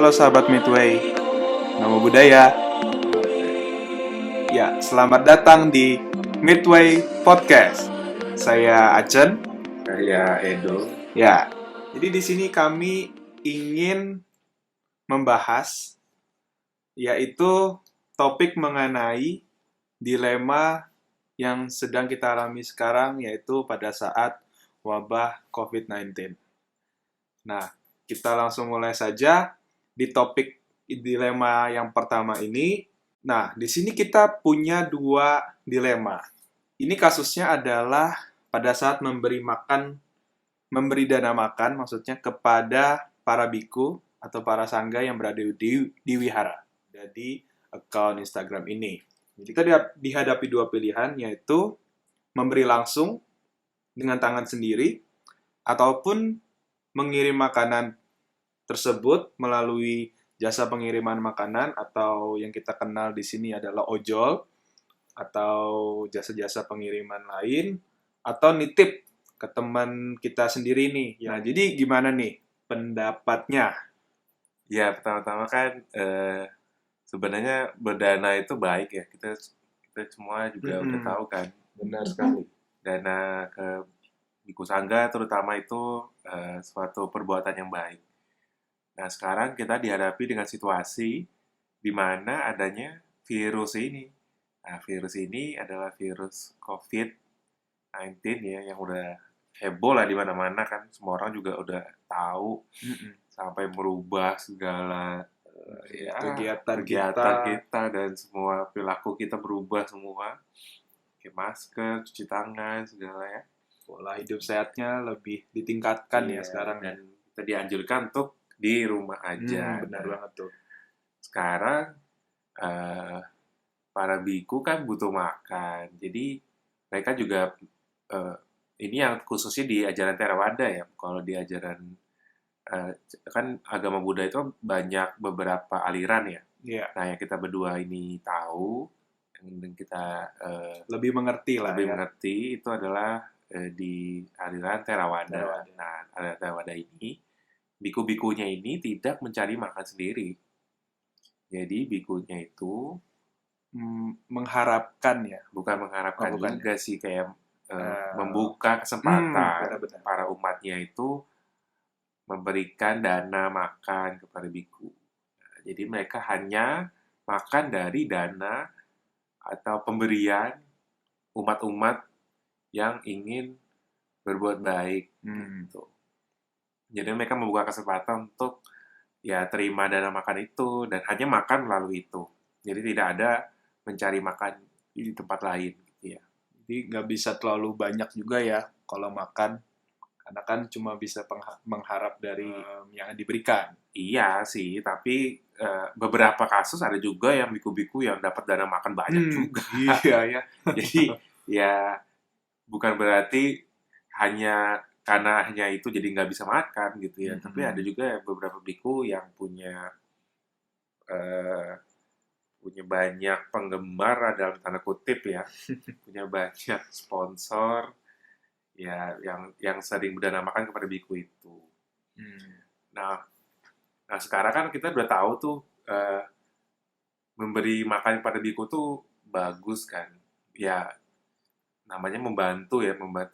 Halo sahabat Midway, nama budaya. Ya, selamat datang di Midway Podcast. Saya Acen. Saya Edo. Ya, jadi di sini kami ingin membahas yaitu topik mengenai dilema yang sedang kita alami sekarang, yaitu pada saat wabah COVID-19. Nah, kita langsung mulai saja di topik dilema yang pertama ini. Nah, di sini kita punya dua dilema. Ini kasusnya adalah pada saat memberi dana makan, maksudnya kepada para biku atau para sangga yang berada di wihara, di akun Instagram ini. Jadi kita dihadapi dua pilihan, yaitu memberi langsung dengan tangan sendiri, ataupun mengirim makanan tersebut melalui jasa pengiriman makanan atau yang kita kenal di sini adalah ojol atau jasa-jasa pengiriman lain, atau nitip ke teman kita sendiri nih. Nah, jadi gimana nih pendapatnya? Ya, pertama-tama kan sebenarnya berdana itu baik ya. Kita semua juga udah tahu kan. Benar sekali. Dana ke biku sangga terutama itu suatu perbuatan yang baik. Nah, sekarang kita dihadapi dengan situasi di mana adanya virus ini. Nah, virus ini adalah virus COVID-19 ya, yang udah heboh lah di mana-mana kan. Semua orang juga udah tahu. Sampai merubah segala kegiatan kita dan semua perilaku kita berubah semua. Pakai masker, cuci tangan, segala ya. Pola hidup sehatnya lebih ditingkatkan ya sekarang. Dan kita dianjurkan untuk di rumah aja. Benar banget tuh. Sekarang para biku kan butuh makan. Jadi mereka juga ini yang khususnya di ajaran Theravada ya. Kalau di ajaran kan agama Buddha itu banyak beberapa aliran ya. Yeah. Nah, yang kita berdua ini tahu, yang kita lebih mengerti itu adalah di aliran Theravada. Nah, aliran Theravada ini, biku-bikunya ini tidak mencari makan sendiri. Jadi bikunya itu mengharapkan ya. Bukan mengharapkan juga sih, kayak membuka kesempatan para umatnya itu memberikan dana makan kepada biku. Nah, jadi mereka hanya makan dari dana atau pemberian umat-umat yang ingin berbuat baik. Gitu. Jadi mereka membuka kesempatan untuk ya terima dana makan itu dan hanya makan melalui itu. Jadi tidak ada mencari makan di tempat lain. Gitu ya. Jadi nggak bisa terlalu banyak juga ya kalau makan. Karena kan cuma bisa mengharap dari yang diberikan. Iya sih, tapi beberapa kasus ada juga yang biku-biku yang dapat dana makan banyak juga. Iya ya. Jadi ya bukan berarti karena hanya itu jadi nggak bisa makan gitu ya. Tapi ada juga beberapa biku yang punya banyak penggemar dalam tanda kutip ya, punya banyak sponsor. Ya, yang sering berdana makan kepada biku itu. Nah, sekarang kan kita udah tahu tuh memberi makan kepada biku tuh bagus kan. Ya, namanya membantu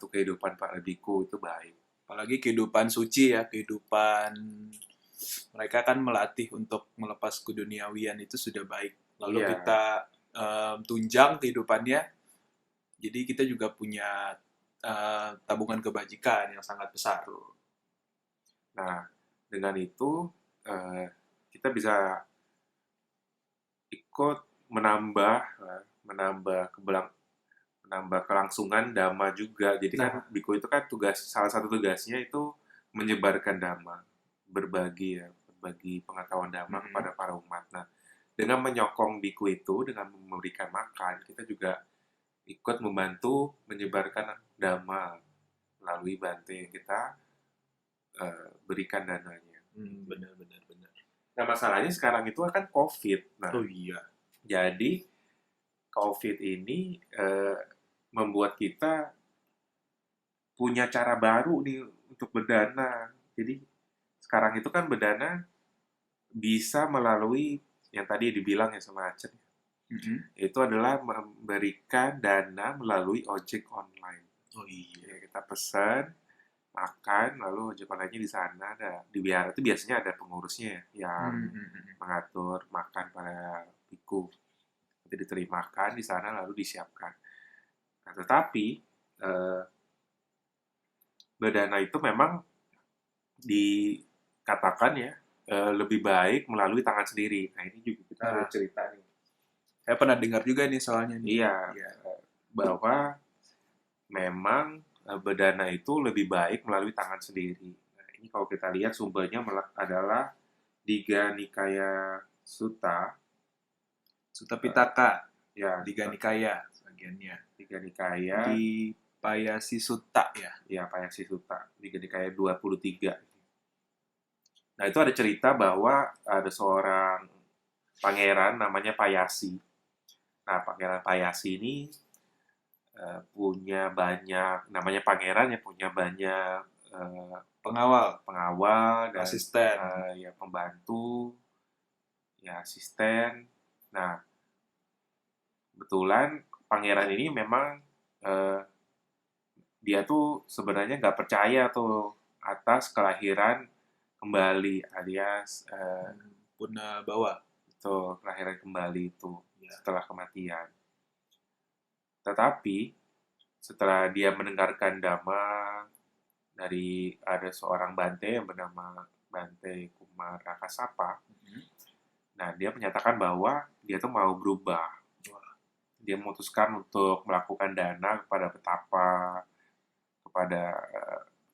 kehidupan para biku itu baik. Apalagi kehidupan suci ya, kehidupan mereka kan melatih untuk melepas keduniawian itu sudah baik. Lalu kita tunjang kehidupannya, jadi kita juga punya tabungan kebajikan yang sangat besar. Nah, dengan itu kita bisa ikut menambah kelangsungan dhamma juga. Jadi kan biku itu kan salah satu tugasnya itu menyebarkan dhamma, berbagi pengetahuan dhamma kepada para umat. Nah, dengan menyokong biku itu, dengan memberikan makan, kita juga ikut membantu menyebarkan dhamma melalui bante yang kita berikan dananya. Benar. Nah, masalahnya sekarang itu akan COVID. Nah, jadi COVID ini membuat kita punya cara baru nih untuk berdana. Jadi sekarang itu kan berdana bisa melalui yang tadi dibilang ya sama Aceh, itu adalah memberikan dana melalui ojek online. Oh iya. Ya, kita pesan, makan, lalu ojek online-nya di sana ada di wihara itu biasanya ada pengurusnya ya, yang mengatur makan pada biku. Nanti diterimakan di sana lalu disiapkan. Nah, tetapi berdana itu memang dikatakan ya lebih baik melalui tangan sendiri. Nah ini juga kita ada cerita nih. Saya pernah dengar juga nih soalnya nih. Iya, bahwa memang berdana itu lebih baik melalui tangan sendiri. Nah, ini kalau kita lihat sumbernya adalah Diga Nikaya Sutta. Sutta Pitaka, Ya, Diga Nikaya bagiannya. Diga Nikaya. Di Payasi Sutta ya. Ya, Payasi Sutta. Diga Nikaya 23. Nah, itu ada cerita bahwa ada seorang pangeran namanya Payasi. Nah, pangeran Payasi ini punya banyak, namanya pangeran ya, punya banyak pengawal dan asisten, ya pembantu, ya asisten. Nah, kebetulan pangeran ini memang dia tuh sebenarnya nggak percaya tuh atas kelahiran kembali alias Puna Bawa. itu kelahiran kembali itu setelah kematian. Tetapi setelah dia mendengarkan dhamma dari ada seorang Bante yang bernama Bante Kumarakasapa, nah dia menyatakan bahwa dia tuh mau berubah. Dia memutuskan untuk melakukan dana kepada petapa, kepada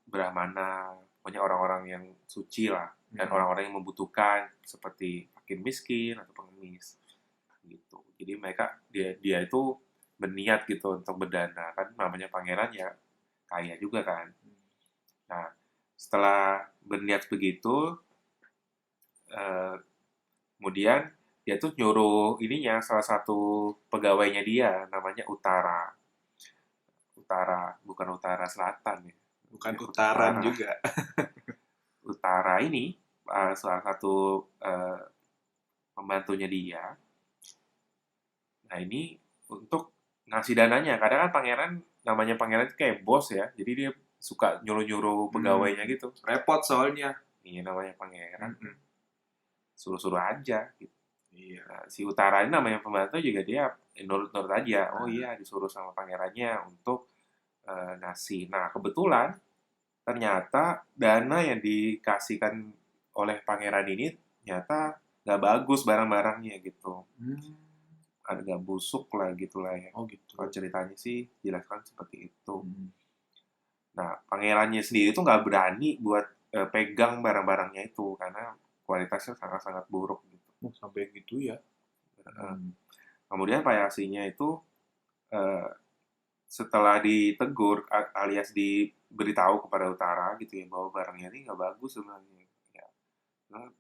brahmana, pokoknya orang-orang yang suci lah, dan orang-orang yang membutuhkan seperti fakir miskin atau pengemis gitu. Jadi mereka dia itu berniat gitu untuk berdana, kan namanya pangeran ya kaya juga kan. Nah, setelah berniat begitu, kemudian dia tuh nyuruh ininya salah satu pegawainya dia namanya Utara. Utara, bukan Utara Selatan ya. Bukan Utaran juga. Utara ini salah satu pembantunya dia. Nah, ini untuk ngasih dananya. Kadang kan pangeran, namanya pangeran itu kayak bos ya. Jadi dia suka nyuruh-nyuruh pegawainya gitu. Repot soalnya. Ini namanya pangeran. Suruh-suruh aja gitu. Iya. Nah, si Utara ini namanya pembantu juga dia nurut-nurut aja. Oh iya, disuruh sama pangerannya untuk ngasih. Nah, kebetulan ternyata dana yang dikasihkan oleh pangeran ini ternyata nggak bagus barang-barangnya gitu. Agak busuk lah gitulah ya. Oh gitu. Kalau ceritanya sih jelaskan seperti itu. Nah, pangerannya sendiri tuh nggak berani buat pegang barang-barangnya itu karena kualitasnya sangat-sangat buruk gitu. Sampai gitu ya. Kemudian Payasinya itu setelah ditegur alias diberitahu kepada Utara gitu ya bahwa barangnya ini nggak bagus sebenarnya. Ya. Nah,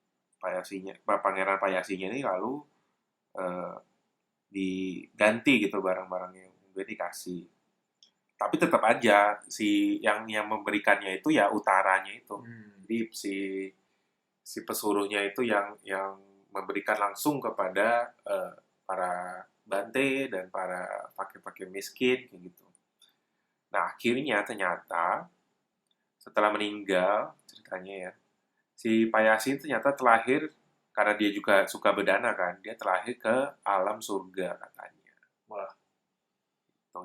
Pangeran Payasinya ini lalu diganti gitu barang-barangnya udah dikasih. Tapi tetap aja si yang memberikannya itu ya Utaranya itu. Jadi si pesuruhnya itu yang memberikan langsung kepada para Bante dan para fakir-fakir miskin kayak gitu. Nah, akhirnya ternyata setelah meninggal ceritanya ya, si Payasi ternyata terlahir karena dia juga suka berdana kan, dia terlahir ke alam surga katanya. Wah.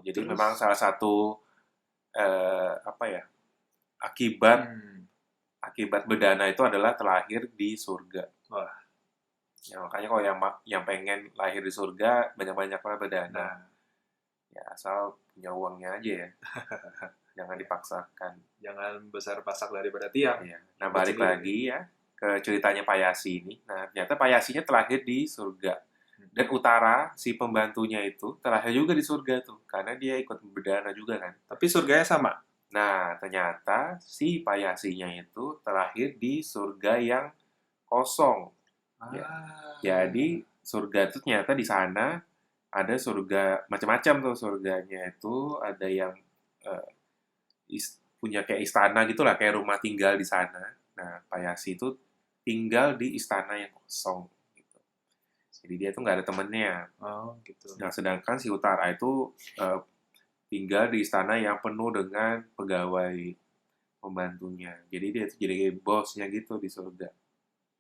Jadi memang salah satu akibat berdana itu adalah terlahir di surga. Wah. Ya, makanya kalau yang pengen lahir di surga banyak-banyaklah berdana. Ya asal punya uangnya aja ya. Jangan dipaksakan. Jangan besar pasak daripada tiang. Ya. Nah balik lagi ya ke ceritanya Payasi ini. Nah ternyata Payasinya terlahir di surga. Dan Utara, si pembantunya itu terlahir juga di surga tuh. Karena dia ikut berdana juga kan. Tapi surganya sama? Nah ternyata si Payasinya itu terlahir di surga yang kosong. Ya. Jadi surga itu ternyata di sana ada surga macam-macam tuh surganya itu ada yang punya kayak istana gitulah kayak rumah tinggal di sana. Nah Payasi itu tinggal di istana yang kosong gitu. Jadi dia tuh nggak ada temennya. Oh, gitu. Nah, sedangkan si utara itu tinggal di istana yang penuh dengan pegawai pembantunya. Jadi dia tuh jadi bosnya gitu di surga.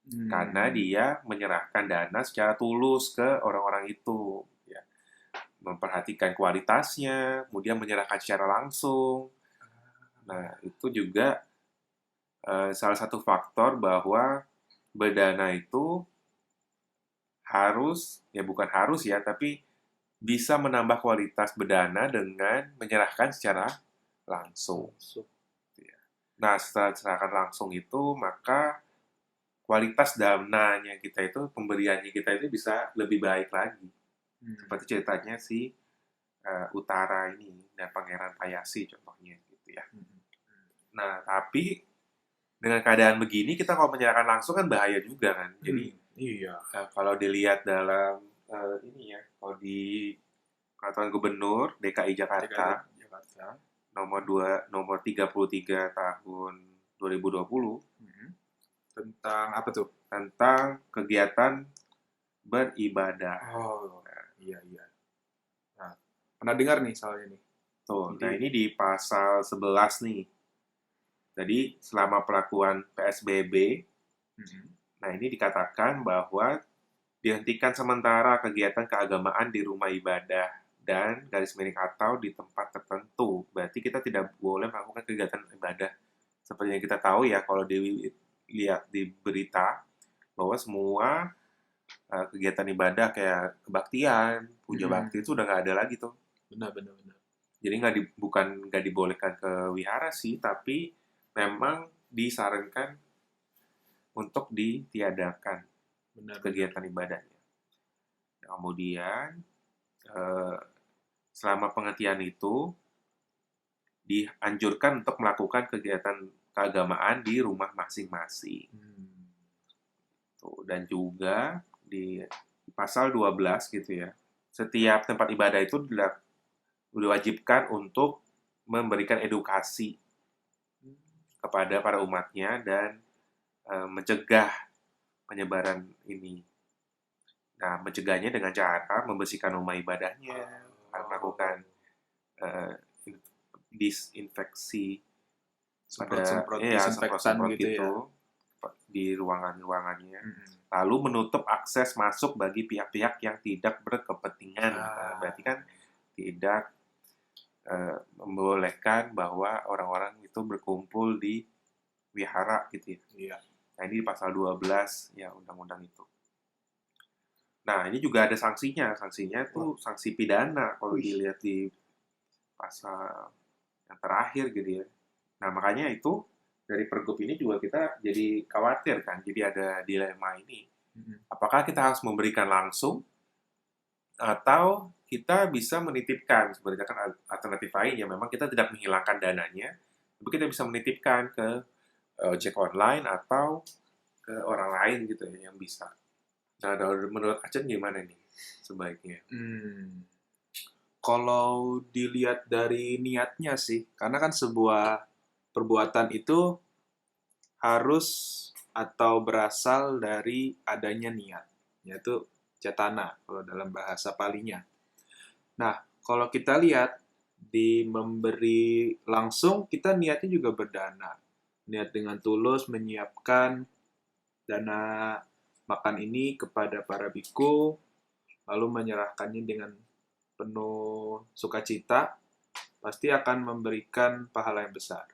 Karena dia menyerahkan dana secara tulus ke orang-orang itu, ya. Memperhatikan kualitasnya, kemudian menyerahkan secara langsung. Nah, itu juga salah satu faktor bahwa berdana itu harus, ya bukan harus ya, tapi bisa menambah kualitas berdana dengan menyerahkan secara langsung. Nah, setelah diserahkan langsung itu, maka kualitas dananya kita itu, pemberiannya kita itu bisa lebih baik lagi. Seperti ceritanya si Utara ini, dan Pangeran Payasi contohnya gitu ya. Nah, tapi dengan keadaan begini, kita kalau menyerahkan langsung kan bahaya juga kan. Jadi, Iya. kalau dilihat dalam ini ya, kalau di Peraturan Gubernur DKI Jakarta, Jakarta. nomor 33 tahun 2020, Tentang apa tuh? tentang kegiatan beribadah. Oh, iya. Nah, pernah dengar nih soalnya nih. Tuh, Jadi- nah ini di pasal 11 nih. Jadi selama pelakuan PSBB, nah ini dikatakan bahwa dihentikan sementara kegiatan keagamaan di rumah ibadah dan garis miring atau di tempat tertentu. Berarti kita tidak boleh melakukan kegiatan ibadah. Seperti yang kita tahu ya, kalau dilihat di berita, bahwa semua kegiatan ibadah kayak kebaktian, puja bakti itu udah nggak ada lagi tuh. Benar. Jadi bukan nggak dibolehkan ke wihara sih, tapi memang disarankan untuk ditiadakan Benar. kegiatan ibadahnya. Kemudian selama penghentian itu dianjurkan untuk melakukan kegiatan keagamaan di rumah masing-masing. Tuh, dan juga di pasal 12 gitu ya. Setiap tempat ibadah itu diwajibkan untuk memberikan edukasi kepada para umatnya dan mencegah penyebaran ini. Nah, mencegahnya dengan cara membersihkan rumah ibadahnya, melakukan disinfeksi Semprot-semprot ya, disinfektan semprot-semprot gitu ya. di ruangannya. Lalu menutup akses masuk bagi pihak-pihak yang tidak berkepentingan. Berarti kan tidak membolehkan bahwa orang-orang itu berkumpul di wihara gitu ya. Iya. Nah, ini di pasal 12 ya undang-undang itu. Nah, ini juga ada sanksinya. Sanksinya itu sanksi pidana kalau dilihat di pasal yang terakhir gitu ya. Nah, makanya itu dari Pergub ini juga kita jadi khawatir kan. Jadi ada dilema ini. Apakah kita harus memberikan langsung atau kita bisa menitipkan? Sebenarnya kan alternatif lain ya, memang kita tidak menghilangkan dananya, tapi kita bisa menitipkan ke ojek online atau ke orang lain gitu ya yang bisa. Nah, menurut Acen gimana nih sebaiknya? Kalau dilihat dari niatnya sih, karena kan sebuah perbuatan itu harus atau berasal dari adanya niat, yaitu cetana kalau dalam bahasa Palinya. Nah, kalau kita lihat di memberi langsung, kita niatnya juga berdana. Niat dengan tulus menyiapkan dana makan ini kepada para biku, lalu menyerahkannya dengan penuh sukacita, pasti akan memberikan pahala yang besar.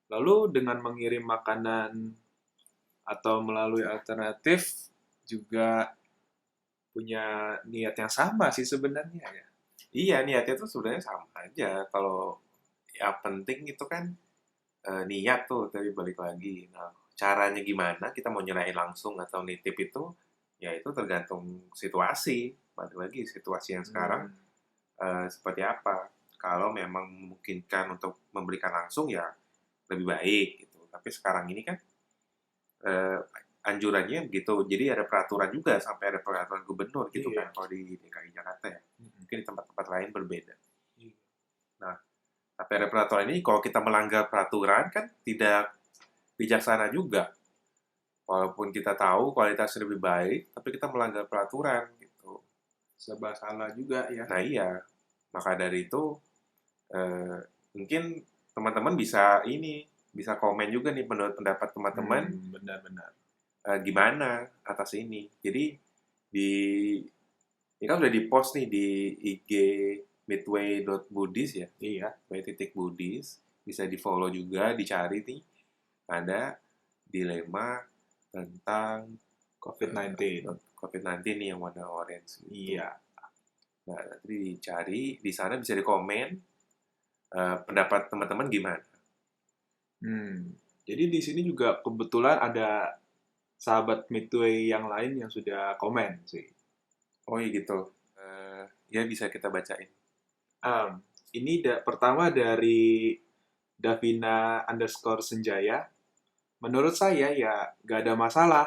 Lalu dengan mengirim makanan atau melalui alternatif juga punya niat yang sama sih sebenarnya ya. Iya, niatnya tuh sebenarnya sama aja. Kalau yang penting itu kan niat tuh, tapi balik lagi. Nah, caranya gimana? Kita mau nyerahin langsung atau nitip itu, ya itu tergantung situasi. Balik lagi, situasi yang sekarang seperti apa. Kalau memang memungkinkan untuk memberikan langsung, ya lebih baik gitu. Tapi sekarang ini kan anjurannya begitu. Jadi ada peraturan juga, sampai ada peraturan gubernur gitu kan, kalau di DKI Jakarta ya. Mungkin di tempat-tempat lain berbeda. Nah, tapi ada peraturan ini, kalau kita melanggar peraturan kan tidak bijaksana juga. Walaupun kita tahu kualitasnya lebih baik, tapi kita melanggar peraturan gitu. Serba salah juga ya. Nah iya, maka dari itu eh, mungkin teman-teman bisa komen juga nih menurut pendapat teman-teman Benar-benar. gimana atas ini. Jadi di ini kan udah di-post nih di IG midway.budis ya, Iya, midway.budis. Bisa di-follow juga, dicari nih. Ada dilema tentang COVID-19. COVID-19 nih yang warna orange gitu. Iya. Nah, nanti dicari, di sana bisa dikomen pendapat teman-teman gimana. Jadi di sini juga kebetulan ada sahabat Midway yang lain yang sudah komen sih. Oh iya gitu. Ya bisa kita bacain. Ini pertama dari Davina underscore Senjaya. Menurut saya ya gak ada masalah.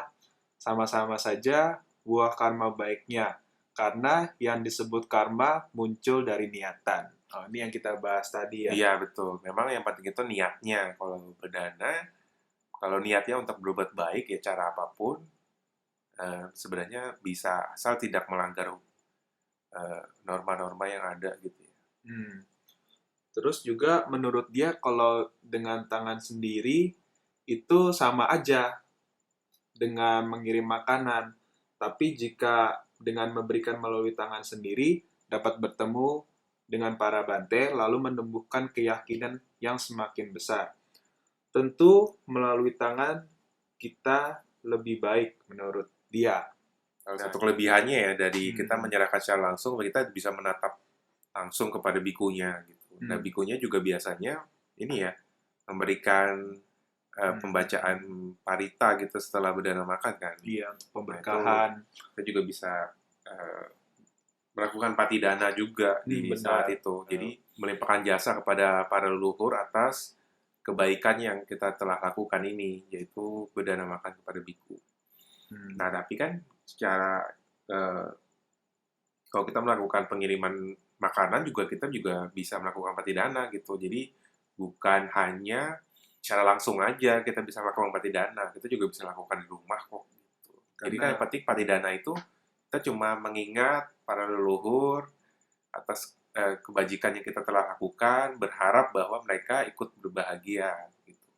Sama-sama saja buah karma baiknya. Karena yang disebut karma muncul dari niatan. Oh, ini yang kita bahas tadi ya. Iya betul. Memang yang penting itu niatnya. Kalau niatnya untuk berbuat baik ya cara apapun, sebenarnya bisa asal tidak melanggar norma-norma yang ada gitu ya. Terus juga menurut dia kalau dengan tangan sendiri itu sama aja dengan mengirim makanan. Tapi jika dengan memberikan melalui tangan sendiri dapat bertemu dengan para bante lalu menumbuhkan keyakinan yang semakin besar. Tentu melalui tangan kita lebih baik menurut dia. Salah satu kelebihannya ya dari kita Hmm. menyerahkan secara langsung, kita bisa menatap langsung kepada bikunya gitu. Nah, bikunya juga biasanya ini ya memberikan pembacaan parita gitu setelah berdana makan kan. Iya, Nah, pemberkahan. kita juga bisa melakukan patidana juga di Benar. saat itu. Jadi melimpahkan jasa kepada para leluhur atas kebaikan yang kita telah lakukan ini, yaitu berdana makan kepada biku. Nah, tapi kan secara kalau kita melakukan pengiriman makanan juga kita juga bisa melakukan patidana gitu. Jadi bukan hanya secara langsung aja kita bisa melakukan patidana, kita juga bisa lakukan di rumah kok. Gitu. Jadi kan yang penting patidana itu kita cuma mengingat para leluhur atas kebajikan yang kita telah lakukan, berharap bahwa mereka ikut berbahagia. Gitu.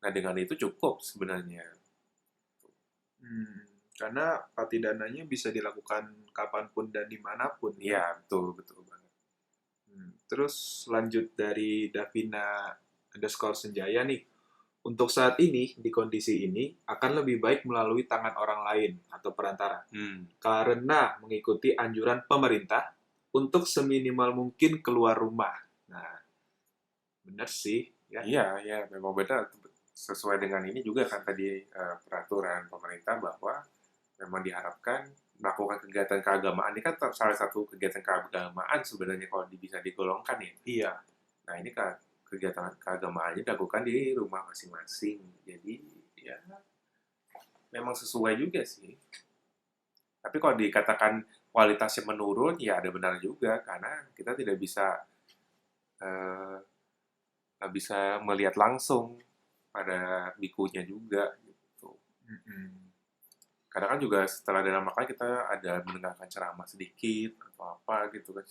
Nah dengan itu cukup sebenarnya. Karena patidananya bisa dilakukan kapanpun dan dimanapun. Iya, betul banget. Terus lanjut dari Davina underscore Senjaya nih. Untuk saat ini, di kondisi ini, akan lebih baik melalui tangan orang lain atau perantara. Karena mengikuti anjuran pemerintah untuk seminimal mungkin keluar rumah. Nah, benar sih. Ya. Iya, memang benar. Sesuai dengan ini juga kan tadi peraturan pemerintah bahwa memang diharapkan melakukan kegiatan keagamaan. Ini kan salah satu kegiatan keagamaan sebenarnya kalau bisa digolongkan ya. Iya. Nah ini kan kegiatan keagamaannya dilakukan di rumah masing-masing. Jadi ya memang sesuai juga sih. Tapi kalau dikatakan kualitasnya menurun, ya ada benar juga karena kita tidak bisa melihat langsung pada bikunya juga gitu. Kadang kan juga setelah dalam makan kita ada mendengarkan ceramah sedikit atau apa gitu kan.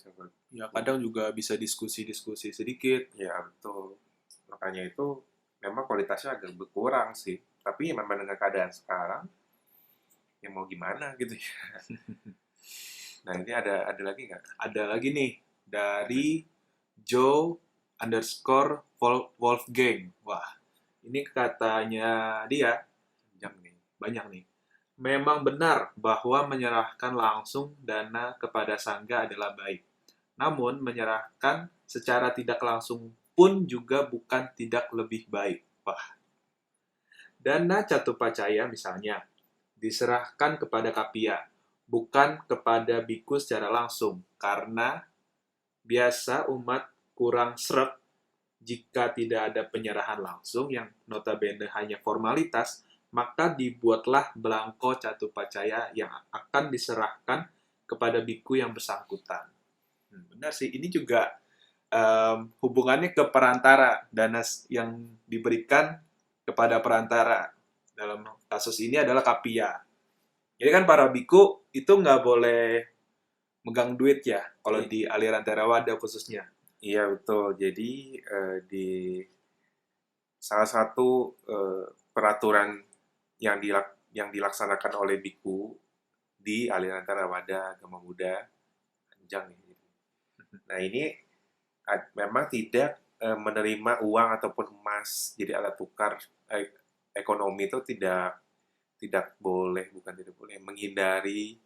Ya kadang juga bisa diskusi-diskusi sedikit. Ya betul. Makanya itu memang kualitasnya agak berkurang sih. Tapi memang dengan keadaan sekarang, ya mau gimana gitu ya. Nah ini ada lagi nggak? Ada lagi nih dari Joe underscore Wolfgang. Wah, ini katanya dia banyak nih. Memang benar bahwa menyerahkan langsung dana kepada sangga adalah baik. Namun menyerahkan secara tidak langsung pun juga bukan tidak lebih baik. Wah. Dana Catupacaya misalnya diserahkan kepada kapia, bukan kepada biku secara langsung, karena biasa umat kurang sreg jika tidak ada penyerahan langsung yang notabene hanya formalitas, maka dibuatlah belangko Catupacaya yang akan diserahkan kepada biku yang bersangkutan. Benar sih, ini juga hubungannya ke perantara, dana yang diberikan kepada perantara. dalam kasus ini adalah kapia. Jadi kan para biku itu nggak boleh megang duit ya, kalau I- di aliran Theravada khususnya. Iya betul. Jadi di salah satu peraturan yang dilaksanakan oleh biku di aliran Theravada Agama Buddha Anjang ya. Nah ini memang tidak menerima uang ataupun emas jadi alat tukar ekonomi itu tidak boleh, bukan tidak boleh, menghindari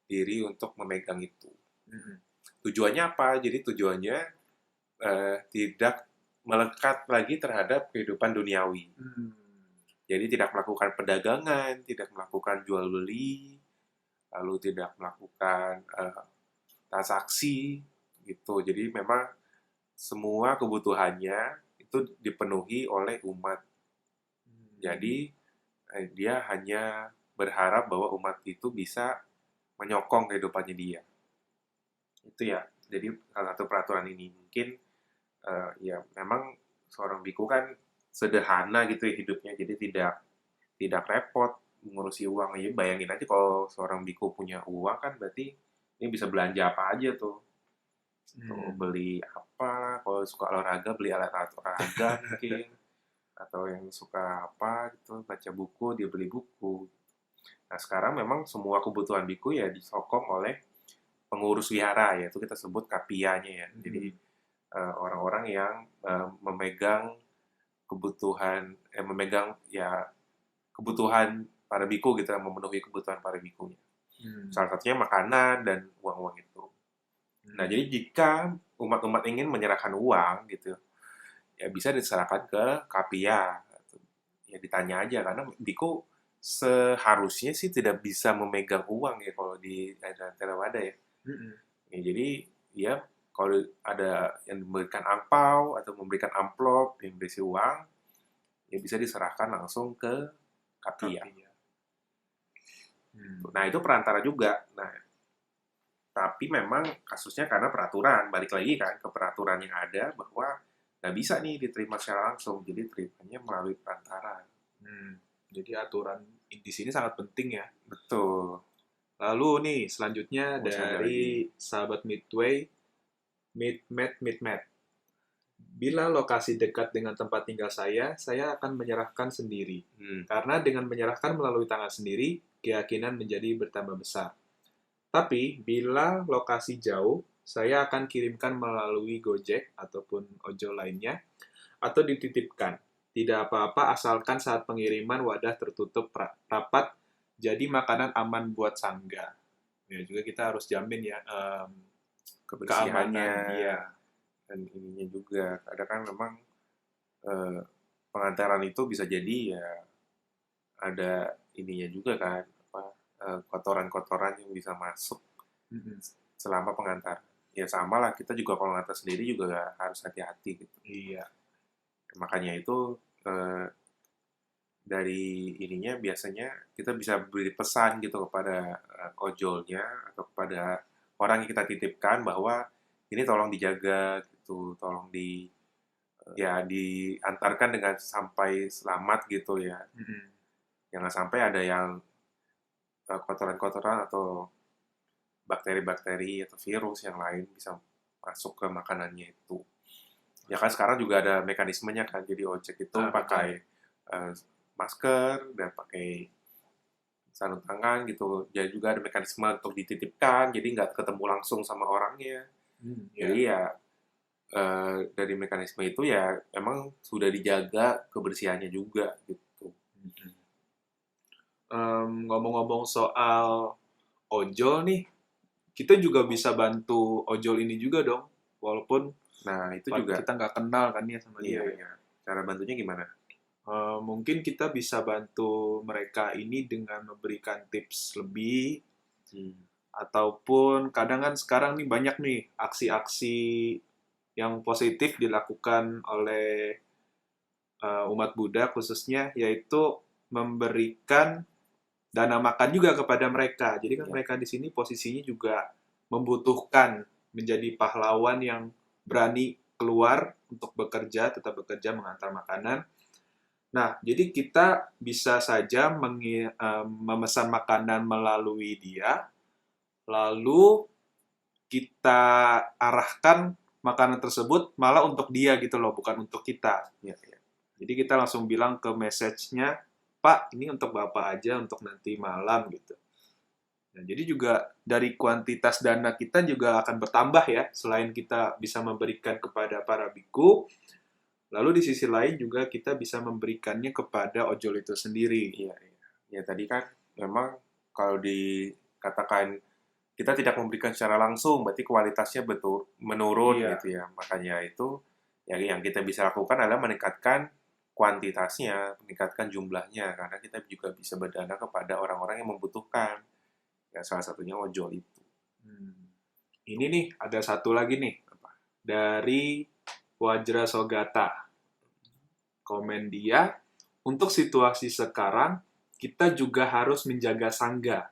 diri untuk memegang itu. Mm-mm. Tujuannya apa? Jadi tujuannya tidak melekat lagi terhadap kehidupan duniawi. Hmm. Jadi tidak melakukan perdagangan, tidak melakukan jual beli, lalu tidak melakukan transaksi gitu. Jadi memang semua kebutuhannya itu dipenuhi oleh umat. Jadi dia hanya berharap bahwa umat itu bisa menyokong kehidupannya dia. Itu ya. Jadi salah satu peraturan ini mungkin ya memang seorang biku kan sederhana gitu ya hidupnya, jadi tidak repot mengurusi uang. Ya bayangin aja kalau seorang biku punya uang kan berarti ini bisa belanja apa aja tuh. Tuh Hmm. beli apa, kalau suka olahraga beli alat-alat olahraga mungkin, atau yang suka apa gitu baca buku dia beli buku. Nah sekarang memang semua kebutuhan biku ya disokong oleh pengurus wihara, yaitu kita sebut kapianya ya. Jadi Hmm. orang-orang yang memegang memegang ya kebutuhan para biku gitu, memenuhi kebutuhan para bikunya. Hmm. Salah satunya makanan dan uang-uang itu. Nah, Hmm. jadi jika umat-umat ingin menyerahkan uang gitu, ya bisa diserahkan ke kapia. Ya ditanya aja karena biku seharusnya sih tidak bisa memegang uang ya kalau di ajaran Theravada ya. Hmm. Ya, jadi ya kalau ada yang memberikan angpau atau memberikan amplop yang berisi uang, ya bisa diserahkan langsung ke kapia. Kapia. Hmm. Nah itu perantara juga. Nah tapi memang kasusnya karena peraturan, balik lagi kan ke peraturan yang ada bahwa nggak bisa nih diterima secara langsung, jadi terimanya melalui perantara. Hmm. Jadi aturan di sini sangat penting ya. Betul. Lalu nih, selanjutnya Masih ada lagi. dari sahabat Midway, Midmat. Bila lokasi dekat dengan tempat tinggal saya akan menyerahkan sendiri. Hmm. Karena dengan menyerahkan melalui tangan sendiri, keyakinan menjadi bertambah besar. Tapi, bila lokasi jauh, saya akan kirimkan melalui Gojek ataupun ojol lainnya, atau dititipkan. Tidak apa-apa asalkan saat pengiriman wadah tertutup rapat, jadi makanan aman buat sangga. Ya, juga kita harus jamin ya Kebersihannya keamanan. Iya. dan ininya juga. Kadang kan memang eh, pengantaran itu bisa jadi ya ada ininya juga kan, apa, kotoran-kotoran yang bisa masuk Mm-mm. selama pengantar. Ya sama lah, kita juga kalau ngantar sendiri juga harus hati-hati gitu. Iya. Makanya itu eh, dari ininya biasanya kita bisa beri pesan gitu kepada ojolnya atau kepada orang yang kita titipkan bahwa ini tolong dijaga gitu, tolong ya diantarkan dengan sampai selamat gitu ya. Mm-mm. Jangan sampai ada yang kotoran-kotoran atau bakteri-bakteri atau virus yang lain bisa masuk ke makanannya itu. Ya kan sekarang juga ada mekanismenya kan, jadi ojek itu Betul. pakai masker dan pakai sarung tangan gitu. Jadi juga ada mekanisme untuk dititipkan, jadi nggak ketemu langsung sama orangnya. Iya. Jadi ya dari mekanisme itu ya emang sudah dijaga kebersihannya juga gitu. Mm-mm. Ngomong-ngomong soal ojol nih, kita juga bisa bantu ojol ini juga dong, walaupun Nah itu juga, kita nggak kenal kan ya sama dia iya ya. ya. Cara bantunya gimana? Mungkin kita bisa bantu mereka ini dengan memberikan tips lebih, Hmm. ataupun kadang kan sekarang nih banyak nih aksi-aksi yang positif dilakukan oleh umat Buddha khususnya, yaitu memberikan dana makan juga kepada mereka. Jadi kan Ya. mereka di sini posisinya juga membutuhkan menjadi pahlawan yang berani keluar untuk bekerja, tetap bekerja mengantar makanan. Nah, jadi kita bisa saja memesan makanan melalui dia, lalu kita arahkan makanan tersebut malah untuk dia gitu loh, bukan untuk kita. Iya, iya. Jadi kita langsung bilang ke message-nya, Pak, ini untuk Bapak aja untuk nanti malam gitu. Nah, jadi juga dari kuantitas dana kita juga akan bertambah ya, selain kita bisa memberikan kepada para biku, lalu di sisi lain juga kita bisa memberikannya kepada ojol itu sendiri. Iya, iya. Ya tadi kan memang kalau dikatakan kita tidak memberikan secara langsung, berarti kualitasnya betul menurun Iya. gitu ya. Makanya itu yang kita bisa lakukan adalah meningkatkan kuantitasnya, meningkatkan jumlahnya, karena kita juga bisa berdana kepada orang-orang yang membutuhkan. Ya salah satunya ojol itu. Hmm. Ini nih, ada satu lagi nih. Dari Wajra Sogata. Komen dia, untuk situasi sekarang, kita juga harus menjaga sangga.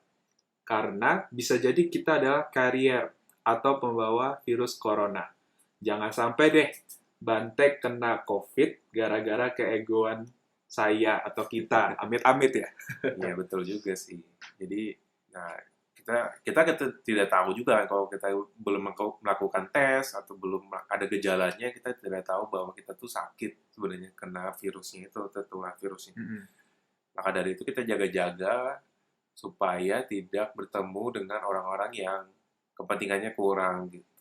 Karena bisa jadi kita adalah karier atau pembawa virus corona. Jangan sampai deh Bantek kena COVID gara-gara keegoan saya atau kita. Amit-amit ya. Iya betul juga sih. Jadi, nah kita tidak tahu juga kan kalau kita belum melakukan tes atau belum ada gejalanya, kita tidak tahu bahwa kita tuh sakit sebenarnya kena virusnya itu, tertular virusnya. Mm-mm. Maka dari itu kita jaga-jaga supaya tidak bertemu dengan orang-orang yang kepentingannya kurang gitu.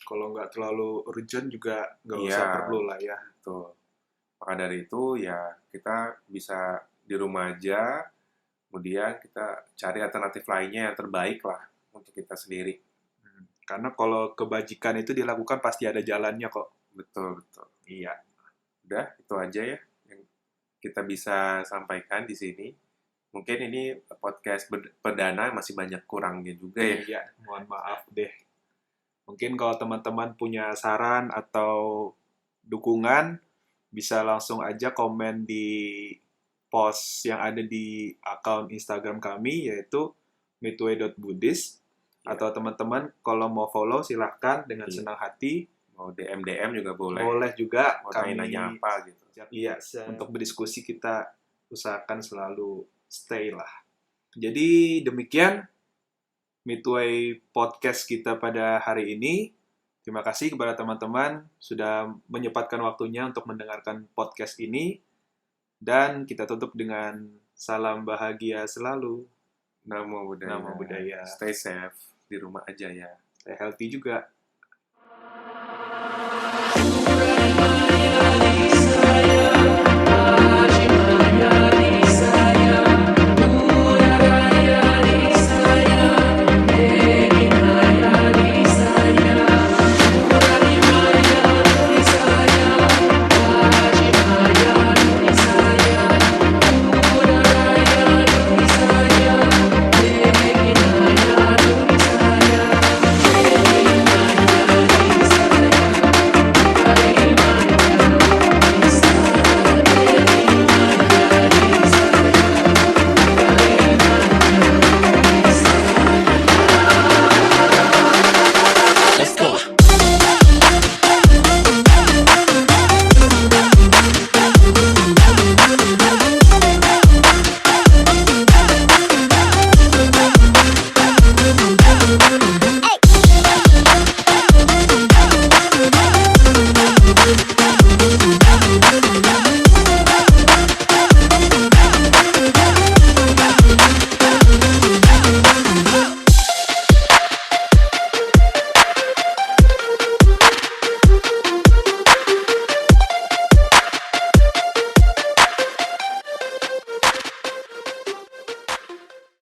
Kalau nggak terlalu urgent juga nggak Iya, usah perlu lah ya. betul. Maka dari itu ya kita bisa di rumah aja, kemudian kita cari alternatif lainnya yang terbaik lah untuk kita sendiri. Karena kalau kebajikan itu dilakukan pasti ada jalannya kok. Betul, betul. Iya. Udah, itu aja ya yang kita bisa sampaikan di sini. Mungkin ini podcast perdana masih banyak kurangnya juga ya. Iya, mohon maaf deh. Mungkin kalau teman-teman punya saran atau dukungan, bisa langsung aja komen di post yang ada di akun Instagram kami, yaitu midway.buddhist. Iya. Atau teman-teman kalau mau follow silahkan dengan Iya. senang hati. Mau DM juga boleh. Boleh juga Mau kami nanya apa gitu. iya, untuk berdiskusi kita usahakan selalu stay lah. Jadi demikian Midway podcast kita pada hari ini. Terima kasih kepada teman-teman sudah menyempatkan waktunya untuk mendengarkan podcast ini. Dan kita tutup dengan salam bahagia selalu. Namo Buddhaya. Namo Buddhaya. Stay safe di rumah aja ya. Stay healthy juga.